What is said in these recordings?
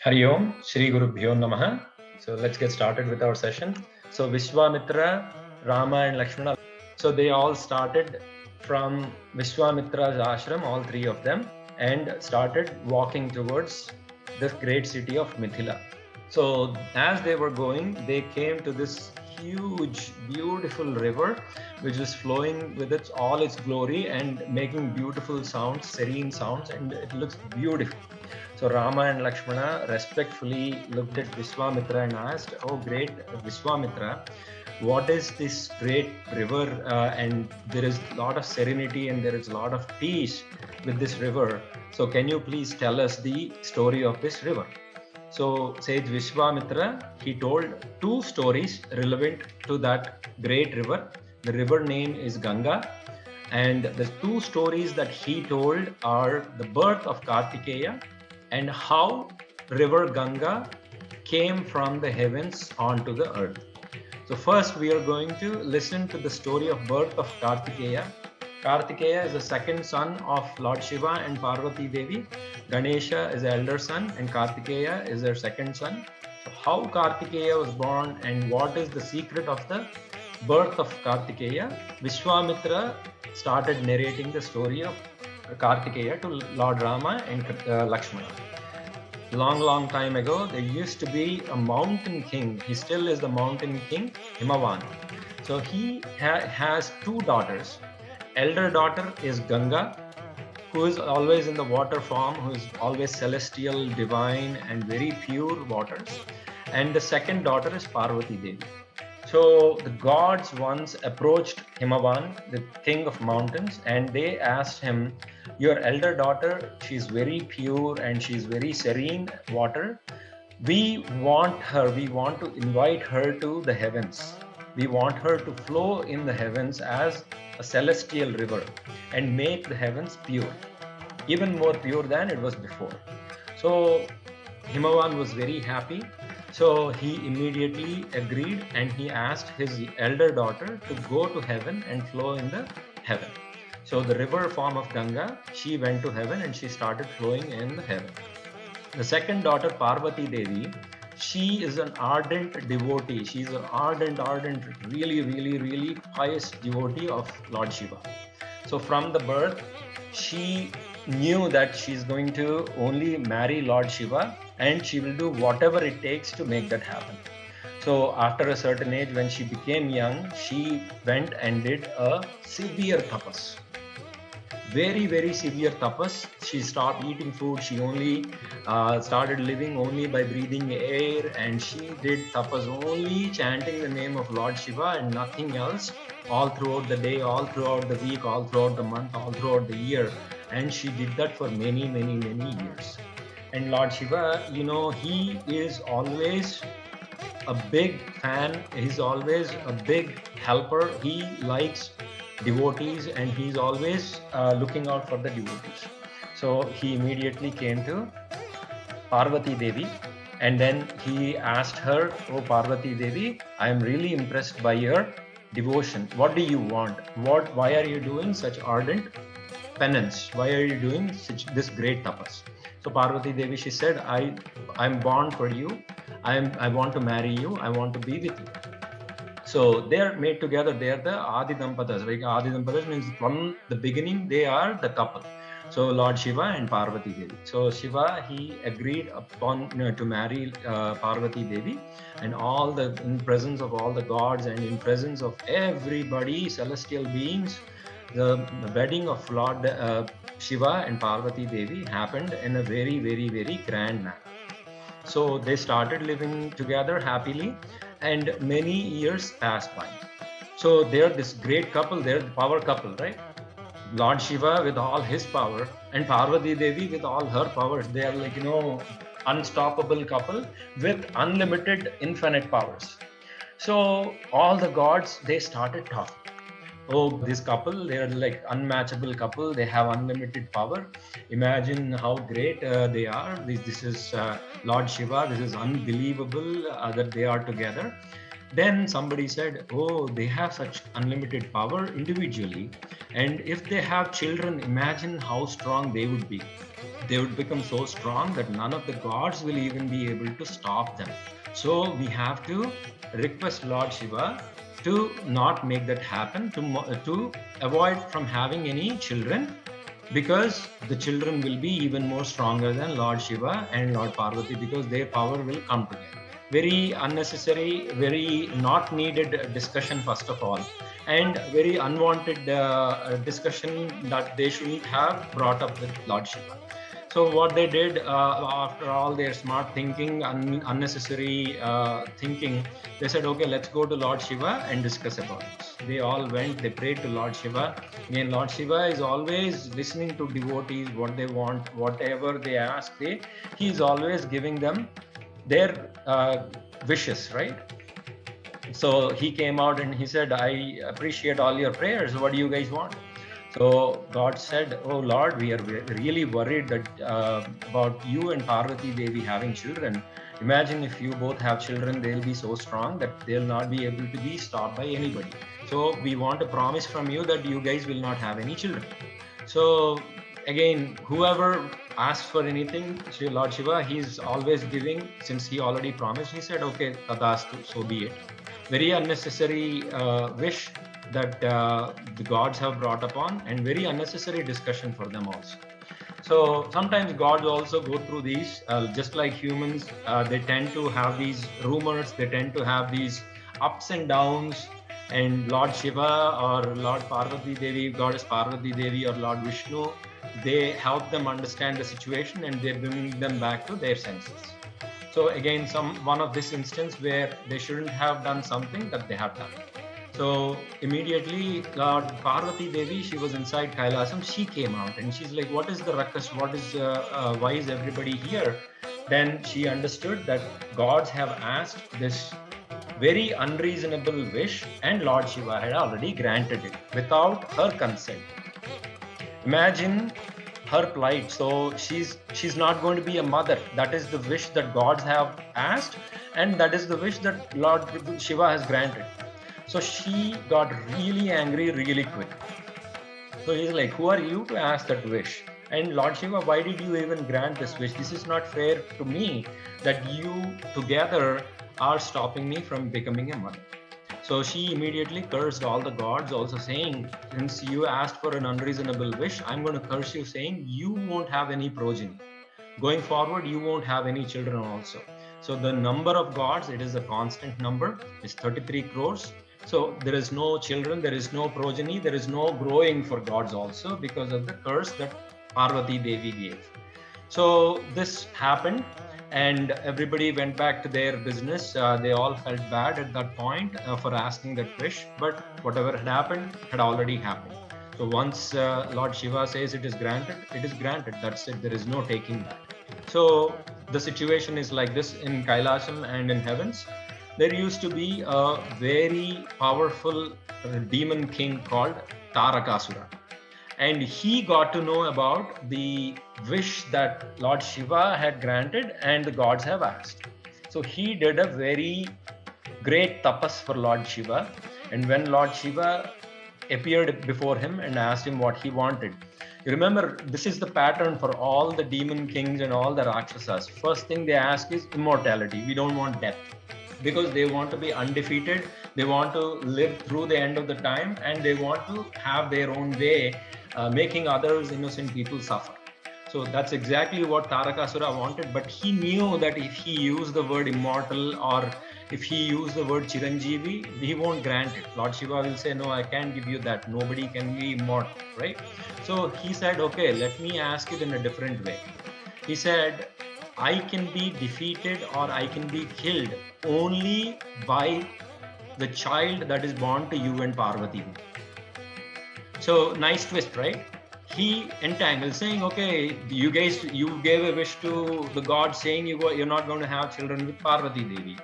Hari Om, Shri Guru Bhyo Namaha. So let's get started with our session. So Vishwamitra, Rama and Lakshmana. So they all started from Vishwamitra's ashram, all three of them, and started walking towards the great city of Mithila. So as they were going, they came to this huge, beautiful river, which is flowing with all its glory and making beautiful sounds, serene sounds, and it looks beautiful. So Rama and Lakshmana respectfully looked at Vishwamitra and asked, "Oh, great Vishwamitra, what is this great river? And there is a lot of serenity and there is a lot of peace with this river. So can you please tell us the story of this river?" So sage Vishwamitra, he told two stories relevant to that great river. The river name is Ganga, and the two stories that he told are the birth of Kartikeya and how river Ganga came from the heavens onto the earth. So first we are going to listen to the story of birth of Kartikeya. Kartikeya is the second son of Lord Shiva and Parvati Devi. Ganesha is the elder son and Kartikeya is their second son. So how Kartikeya was born and what is the secret of the birth of Kartikeya? Vishwamitra started narrating the story of Kartikeya to Lord Rama and Lakshmana. Long time ago, there used to be a mountain king. He still is the mountain king, Himavan. So he has two daughters. Elder daughter is Ganga, who is always in the water form, who is always celestial, divine, and very pure waters. And the second daughter is Parvati Devi. So the gods once approached Himavan, the king of mountains, and they asked him, "Your elder daughter, she's very pure and she's very serene water. We want to invite her to the heavens. We want her to flow in the heavens as a celestial river and make the heavens pure, even more pure than it was before." So Himavan was very happy. So he immediately agreed and he asked his elder daughter to go to heaven and flow in the heaven. So the river form of Ganga, she went to heaven and she started flowing in the heaven. The second daughter, Parvati Devi, she is an ardent devotee. She's an ardent, really pious devotee of Lord Shiva. So from the birth, she knew that she's going to only marry Lord Shiva and she will do whatever it takes to make that happen. So after a certain age, when she became young, she went and did a severe tapas. Very severe tapas. She stopped eating food. She only started living only by breathing air, and she did tapas only chanting the name of Lord Shiva and nothing else, all throughout the day, all throughout the week, all throughout the month, all throughout the year. And she did that for many years. And Lord Shiva, he is always a big fan. He's always a big helper. He likes devotees and he's always looking out for the devotees. So he immediately came to Parvati Devi and then he asked her, "Oh Parvati Devi, I am really impressed by your devotion. What do you want? Why are you doing such ardent penance? Why are you doing this great tapas?" So Parvati Devi, she said, I'm born for you. I want to marry you. I want to be with you. So they are made together. They are the Adi Dampatas. Like Adi Dampatas means from the beginning, they are the couple. So Lord Shiva and Parvati Devi. So Shiva, he agreed upon to marry Parvati Devi, and in presence of all the gods and in presence of everybody, celestial beings, the wedding of Lord Shiva and Parvati Devi happened in a very grand manner. So they started living together happily, and many years passed by. So they're this great couple, they're the power couple, right? Lord Shiva with all his power and Parvati Devi with all her powers. They are like, unstoppable couple with unlimited infinite powers. So all the gods, they started talking. Oh, this couple, they are like unmatchable couple. They have unlimited power. Imagine how great they are. This is Lord Shiva. This is unbelievable that they are together. Then somebody said, oh, they have such unlimited power individually. And if they have children, imagine how strong they would be. They would become so strong that none of the gods will even be able to stop them. So we have to request Lord Shiva to not make that happen, to avoid from having any children, because the children will be even more stronger than Lord Shiva and Lord Parvati, because their power will come together. Very unnecessary, very not needed discussion, first of all, and very unwanted discussion that they shouldn't have brought up with Lord Shiva. So what they did, after all their smart thinking, unnecessary thinking, they said, okay, let's go to Lord Shiva and discuss about this. They all went, they prayed to Lord Shiva. Again, Lord Shiva is always listening to devotees, what they want, whatever they ask, he is always giving them their wishes, right? So he came out and he said, I appreciate all your prayers. What do you guys want? So God said, oh Lord, we are really worried that about you and Parvati Devi having children. Imagine if you both have children, they'll be so strong that they'll not be able to be stopped by anybody. So we want a promise from you that you guys will not have any children. So again, whoever asks for anything, Lord Shiva, he's always giving. Since he already promised, he said, okay, tadastu, so be it. Very unnecessary wish that the gods have brought upon, and very unnecessary discussion for them also. So sometimes gods also go through these, just like humans, they tend to have these rumors, they tend to have these ups and downs, and Lord Shiva or Lord Parvati Devi, Goddess Parvati Devi or Lord Vishnu, they help them understand the situation and they bring them back to their senses. So again, one of this instance where they shouldn't have done something that they have done. So immediately Lord Parvati Devi, she was inside Kailasam, she came out and she's like, what is the ruckus? What is, why is everybody here? Then she understood that gods have asked this very unreasonable wish and Lord Shiva had already granted it without her consent. Imagine her plight. So she's not going to be a mother. That is the wish that gods have asked, and that is the wish that Lord Shiva has granted. So she got really angry really quick. So he's like, who are you to ask that wish? And Lord Shiva, why did you even grant this wish? This is not fair to me that you together are stopping me from becoming a mother. So she immediately cursed all the gods, also saying, since you asked for an unreasonable wish, I'm going to curse you, saying you won't have any progeny. Going forward, you won't have any children also. So the number of gods, it is a constant number, is 33 crores. So there is no children, there is no progeny, there is no growing for gods also because of the curse that Parvati Devi gave. So this happened and everybody went back to their business. They all felt bad at that point for asking that wish, but whatever had happened had already happened. So once Lord Shiva says it is granted, it is granted. That's it. There is no taking that. So the situation is like this in Kailasam and in heavens. There used to be a very powerful demon king called Tarakasura. And he got to know about the wish that Lord Shiva had granted and the gods have asked. So he did a very great tapas for Lord Shiva. And when Lord Shiva appeared before him and asked him what he wanted, you remember, this is the pattern for all the demon kings and all the Rakshasas. First thing they ask is immortality. We don't want death, because they want to be undefeated. They want to live through the end of the time, and they want to have their own way, making others, innocent people, suffer. So that's exactly what Tarakasura wanted, but he knew that if he used the word immortal or if he used the word Chiranjeevi, he won't grant it. Lord Shiva will say, no, I can't give you that. Nobody can be immortal, right? So he said, okay, let me ask it in a different way. He said, I can be defeated or I can be killed only by the child that is born to you and Parvati. So nice twist, right? He entangles, saying, okay, you guys, you gave a wish to the god saying you're not going to have children with Parvati Devi.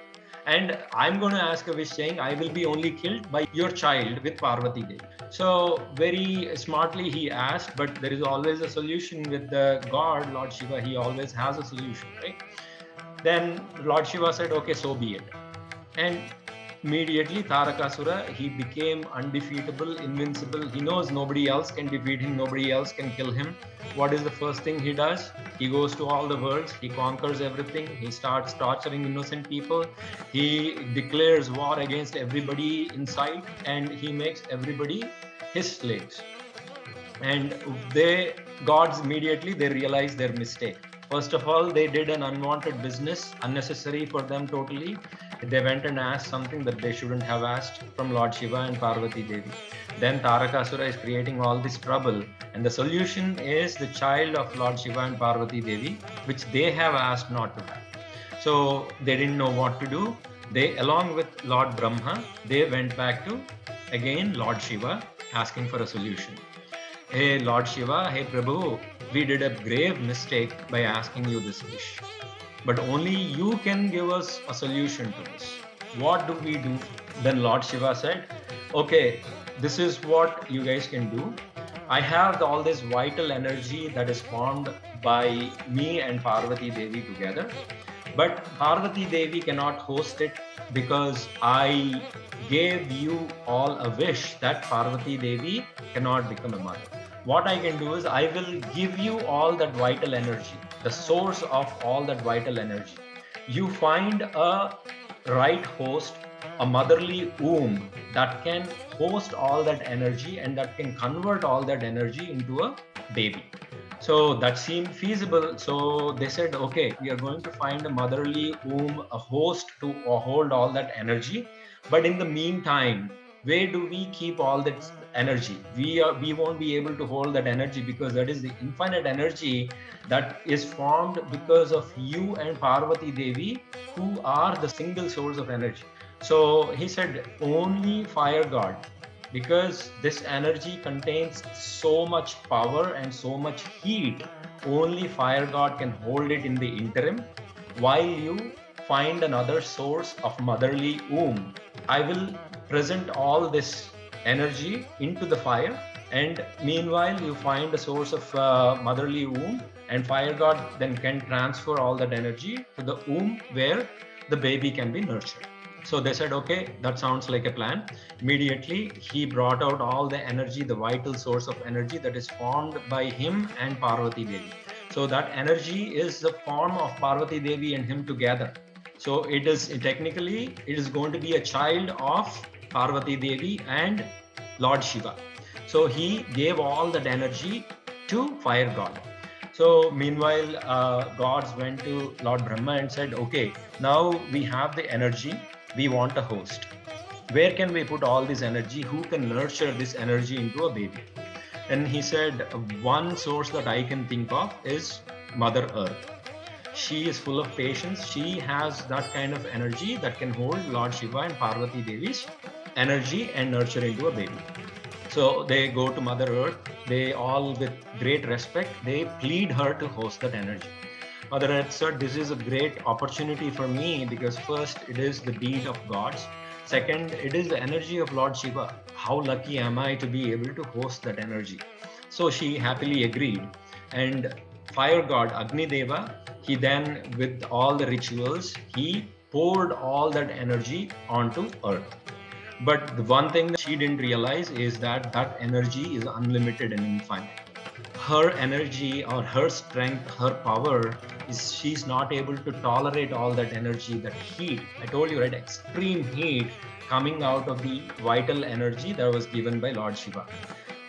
And I'm going to ask a wish saying I will be only killed by your child with Parvati Devi. So very smartly he asked, but there is always a solution with the god, Lord Shiva. He always has a solution, right? Then Lord Shiva said, okay, so be it. And immediately Tarakasura, he became undefeatable, invincible. He knows nobody else can defeat him, nobody else can kill him. What is the first thing he does? He goes to all the worlds, he conquers everything, he starts torturing innocent people, he declares war against everybody in sight, and he makes everybody his slaves. And gods immediately they realize their mistake. First of all, they did an unwanted business, unnecessary for them totally. They went and asked something that they shouldn't have asked from Lord Shiva and Parvati Devi. Then Tarakasura is creating all this trouble, and the solution is the child of Lord Shiva and Parvati Devi, which they have asked not to have. So they didn't know what to do. They, along with Lord Brahma, they went back to again Lord Shiva asking for a solution. Hey Lord Shiva, hey Prabhu, we did a grave mistake by asking you this wish. But only you can give us a solution to this. What do we do? Then Lord Shiva said, okay, this is what you guys can do. I have all this vital energy that is formed by me and Parvati Devi together. But Parvati Devi cannot host it because I gave you all a wish that Parvati Devi cannot become a mother. What I can do is I will give you all that vital energy, the source of all that vital energy. You find a right host, a motherly womb that can host all that energy and that can convert all that energy into a baby. So that seemed feasible. So they said, okay, we are going to find a motherly womb, a host to hold all that energy. But in the meantime, where do we keep all that energy? We won't be able to hold that energy because that is the infinite energy that is formed because of you and Parvati Devi, who are the single source of energy. So he said, only fire god, because this energy contains so much power and so much heat, only fire god can hold it in the interim while you find another source of motherly womb. I will present all this energy into the fire, and meanwhile you find a source of motherly womb, and fire god then can transfer all that energy to the womb where the baby can be nurtured. So they said, okay, that sounds like a plan. Immediately, he brought out all the energy, the vital source of energy that is formed by him and Parvati Devi. So that energy is the form of Parvati Devi and him together. So it is going to be a child of Parvati Devi and Lord Shiva. So he gave all that energy to fire god. So meanwhile, gods went to Lord Brahma and said, okay, now we have the energy. We want a host. Where can we put all this energy? Who can nurture this energy into a baby? And he said, one source that I can think of is Mother Earth. She is full of patience. She has that kind of energy that can hold Lord Shiva and Parvati Devi's energy and nurture into a baby. So they go to Mother Earth. They all, with great respect, they plead her to host that energy. Mother Earth said, this is a great opportunity for me because first, it is the deed of gods. Second, it is the energy of Lord Shiva. How lucky am I to be able to host that energy? So she happily agreed. And fire god Agni Deva, he then, with all the rituals, he poured all that energy onto earth. But the one thing that she didn't realize is that that energy is unlimited and infinite. Her energy or her strength, her power, she's not able to tolerate all that energy, that heat. I told you, right? Extreme heat coming out of the vital energy that was given by Lord Shiva.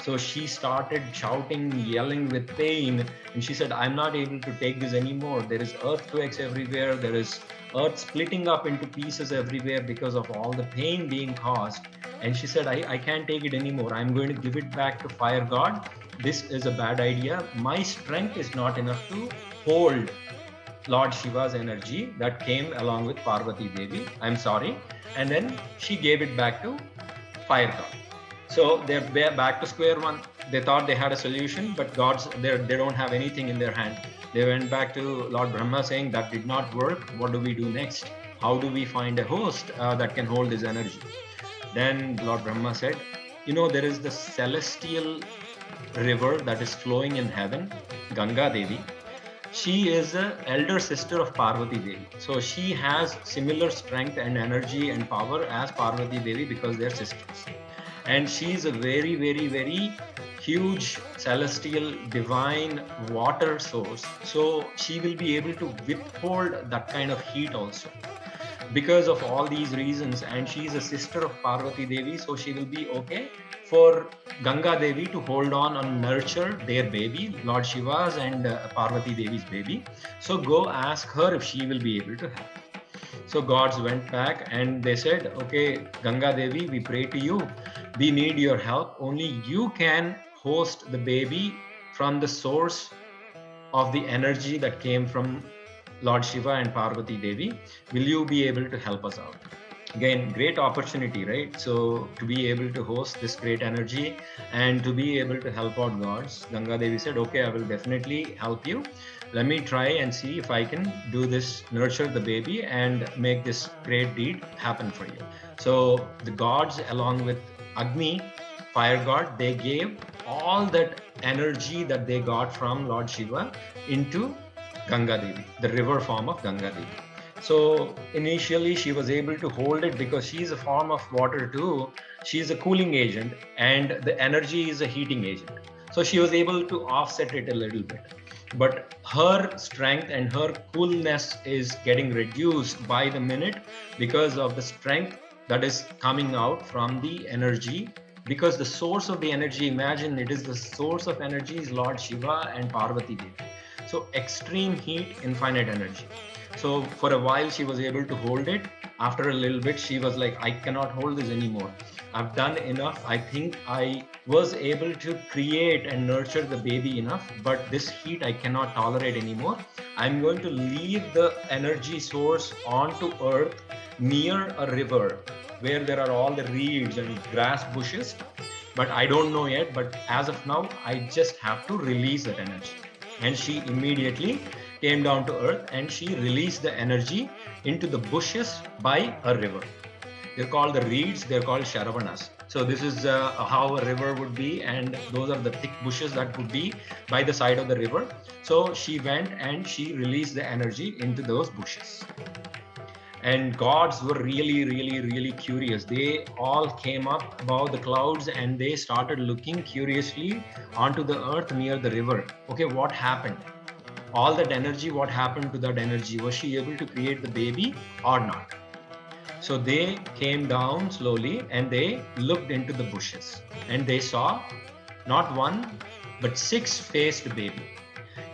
So she started shouting, yelling with pain, and she said, I'm not able to take this anymore. There is earthquakes everywhere. There is earth splitting up into pieces everywhere because of all the pain being caused. And she said, I can't take it anymore. I'm going to give it back to fire god. This is a bad idea. My strength is not enough to hold Lord Shiva's energy that came along with Parvati Devi. I'm sorry. And then she gave it back to fire god. So they're back to square one. They thought they had a solution, but gods, they don't have anything in their hand. They went back to Lord Brahma saying that did not work. What do we do next? How do we find a host that can hold this energy? Then Lord Brahma said, there is the celestial river that is flowing in heaven, Ganga Devi. she is the elder sister of Parvati Devi. So she has similar strength and energy and power as Parvati Devi because they're sisters. And she's a very, very, very huge celestial divine water source. So she will be able to withhold that kind of heat also because of all these reasons. And she is a sister of Parvati Devi, so she will be okay for Ganga Devi to hold on and nurture their baby, Lord Shiva's and Parvati Devi's baby. So go ask her if she will be able to help. So gods went back and they said, okay, Ganga Devi, we pray to you. We need your help. Only you can host the baby from the source of the energy that came from Lord Shiva and Parvati Devi. Will you be able to help us out? Again, great opportunity, right? So to be able to host this great energy and to be able to help out gods, Ganga Devi said, okay, I will definitely help you. Let me try and see if I can do this, nurture the baby and make this great deed happen for you. So the gods, along with Agni, fire god, they gave all that energy that they got from Lord Shiva into Ganga Devi, the river form of Ganga Devi. So initially she was able to hold it because she's a form of water too. She's a cooling agent and the energy is a heating agent. So she was able to offset it a little bit. But her strength and her coolness is getting reduced by the minute because of the strength that is coming out from the energy. Because the source of the energy, imagine it is the source of energy is Lord Shiva and Parvati Devi. So extreme heat, infinite energy. So for a while she was able to hold it. After a little bit she was like, I cannot hold this anymore. I've done enough. I think I was able to create and nurture the baby enough, but this heat I cannot tolerate anymore. I'm going to leave the energy source onto earth near a river where there are all the reeds and grass bushes. But I don't know yet, but as of now, I just have to release that energy. And she immediately came down to earth and she released the energy into the bushes by a river. They're called the reeds, they're called Sharavanas. So this is how a river would be, and those are the thick bushes that would be by the side of the river. So she went and she released the energy into those bushes. And gods were really, really, really curious. They all came up above the clouds and they started looking curiously onto the earth near the river. Okay, what happened? All that energy, what happened to that energy? Was she able to create the baby or not? So they came down slowly and they looked into the bushes and they saw not one, but 6-faced baby.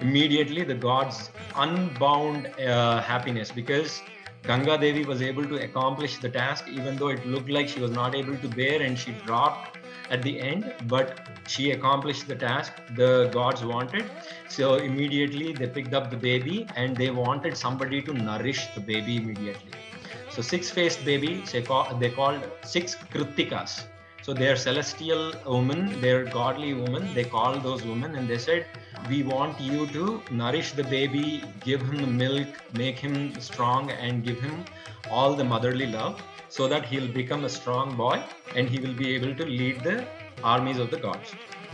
Immediately the gods unbound happiness because Ganga Devi was able to accomplish the task, even though it looked like she was not able to bear and she dropped at the end, but she accomplished the task the gods wanted. So immediately they picked up the baby and they wanted somebody to nourish the baby immediately. So 6-faced baby, they called 6 Krittikas. So they are celestial women, they are godly women. They called those women and they said, we want you to nourish the baby, give him the milk, make him strong and give him all the motherly love so that he'll become a strong boy and he will be able to lead the armies of the gods.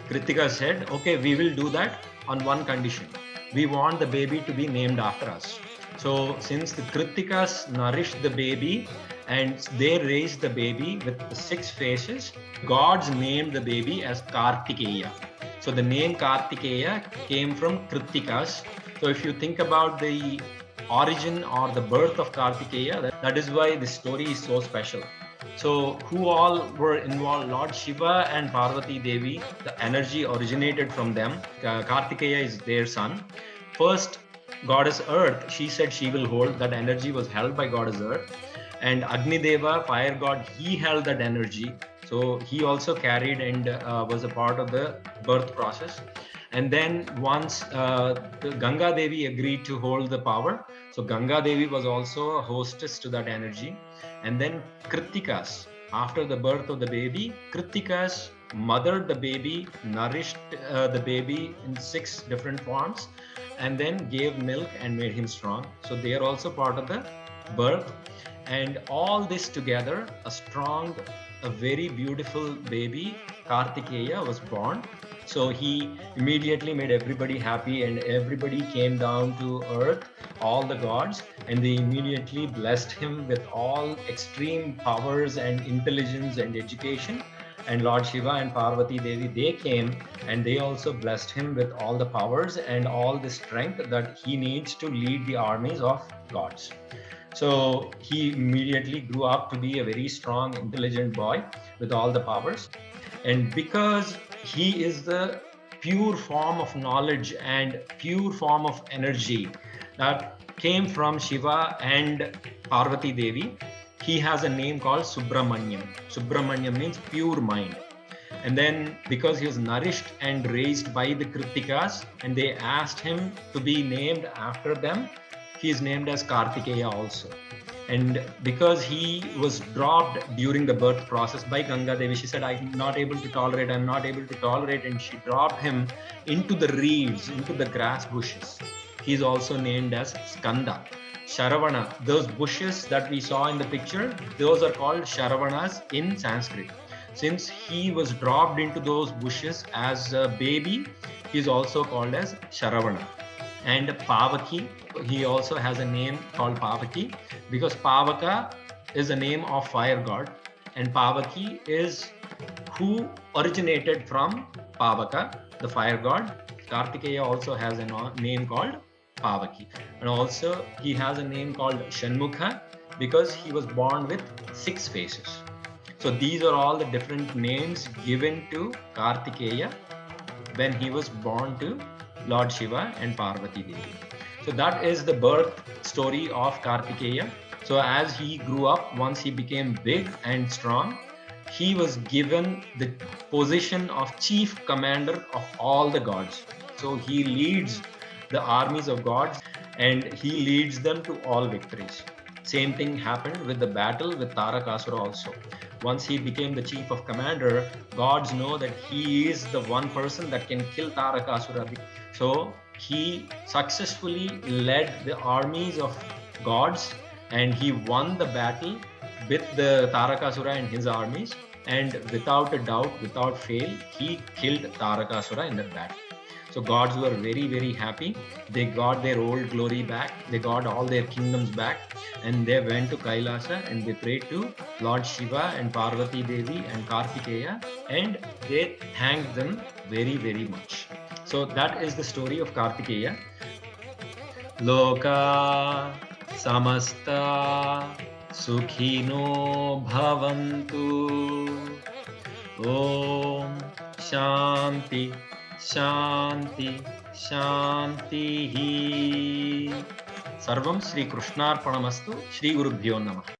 Krittika said, okay, we will do that on one condition. We want the baby to be named after us. So since the Krittikas nourished the baby and they raised the baby with the 6 faces, gods named the baby as Kartikeya. So the name Kartikeya came from Krittikas. So if you think about the origin or the birth of Kartikeya, that is why this story is so special. So who all were involved? Lord Shiva and Parvati Devi, the energy originated from them. Kartikeya is their son. First, Goddess Earth, she said she will hold. That energy was held by Goddess Earth. And Agni Deva, fire god, he held that energy. So he also carried and was a part of the birth process. And then once Ganga Devi agreed to hold the power, so Ganga Devi was also a hostess to that energy. And then Krittikas, after the birth of the baby, Krittikas mothered the baby, nourished the baby in 6 different forms, and then gave milk and made him strong. So they are also part of the birth. And all this together, a strong, a very beautiful baby, Kartikeya, was born. So he immediately made everybody happy, and everybody came down to earth, all the gods, and they immediately blessed him with all extreme powers and intelligence and education. And Lord Shiva and Parvati Devi, they came and they also blessed him with all the powers and all the strength that he needs to lead the armies of gods. So he immediately grew up to be a very strong, intelligent boy with all the powers. And because he is the pure form of knowledge and pure form of energy that came from Shiva and Parvati Devi, he has a name called Subramanyam. Subramanyam means pure mind. And then because he was nourished and raised by the Kritikas, and they asked him to be named after them, he is named as Kartikeya also. And because he was dropped during the birth process by Ganga Devi, she said, I'm not able to tolerate, and she dropped him into the reeds, into the grass bushes. He's also named as Skanda. Sharavana, those bushes that we saw in the picture, those are called Sharavanas in Sanskrit. Since he was dropped into those bushes as a baby, he is also called as Sharavana. And Pavaki, he also has a name called Pavaki because Pavaka is a name of fire god, and Pavaki is who originated from Pavaka, the fire god. Kartikeya also has a name called Pavaki, and also he has a name called Shanmukha because he was born with 6 faces. So these are all the different names given to Kartikeya when he was born to Lord Shiva and Parvati Devi. So that is the birth story of Kartikeya. So as he grew up, once he became big and strong, he was given the position of chief commander of all the gods. So he leads the armies of gods and he leads them to all victories. Same thing happened with the battle with Tarakasura also. Once he became the chief of commander, gods know that he is the one person that can kill Tarakasura. So he successfully led the armies of gods and he won the battle with the Tarakasura and his armies. And without a doubt, without fail, he killed Tarakasura in that battle. So gods were very, very happy. They got their old glory back. They got all their kingdoms back. And they went to Kailasa and they prayed to Lord Shiva and Parvati Devi and Kartikeya. And they thanked them very, very much. So that is the story of Kartikeya. Loka samasta sukhino bhavantu. Om Shanti Shanti Shanti. Sarvam Shri Krishnarpanamastu. Shri Gurubhyo Namah.